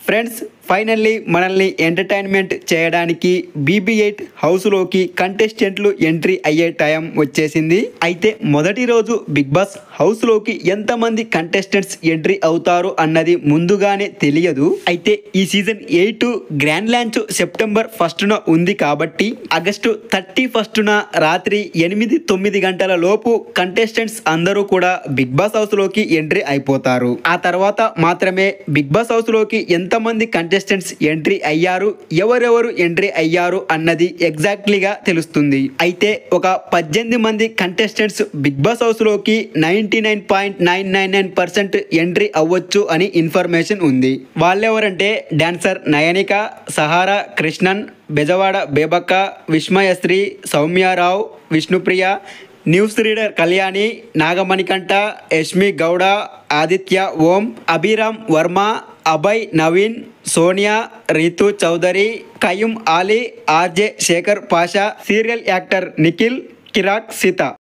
Friends, finally మనల్ని entertainment చేయడానికి BB8 హౌస్లోకి కంటెస్టెంట్లు ఎంట్రీ అయ్యే టైం వచ్చేసింది. అయితే మొదటి రోజు బిగ్ బాస్ హౌస్లోకి ఎంతమంది కంటెస్టెంట్స్ ఎంట్రీ అవుతారు అన్నది ముందుగానే తెలియదు. అయితే ఈ సీజన్ 8 గ్రాండ్ లాంచ్ సెప్టెంబర్ 1న ఉంది కాబట్టి ఆగస్టు 31న రాత్రి 8-9 గంటల లోపు కంటెస్టెంట్స్ అందరూ కూడా బిగ్ బాస్ హౌస్లోకి ఎంట్రీ అయిపోతారు. ఆ తర్వాత మాత్రమే బిగ్ బాస్ హౌస్లోకి ఎంతమంది కంటెస్టెంట్స్ ఎంట్రీ అయ్యారు, ఎవరెవరు ఎంట్రీ అయ్యారు అన్నది ఎగ్జాక్ట్లీగా తెలుస్తుంది. అయితే ఒక 18 మంది కంటెస్టెంట్స్ బిగ్ బాస్ హౌస్లోకి 99.999% ఎంట్రీ అవ్వచ్చు అని ఇన్ఫర్మేషన్ ఉంది. వాళ్ళెవరంటే dancer Nayanika, Sahara Krishnan, Bezawada Bebakka, Vismayasri, Soumya Rao, Vishnupriya, news reader Kalyani, Naga Manikanta, Yashmi Gowda, Aditya Om, Abhiram Varma, Abhay Naveen, Sonia, Ritu Chaudhary, Qayyum Ali, RJ Shekhar Pasha, serial actor Nikhil, Kiraak Sita.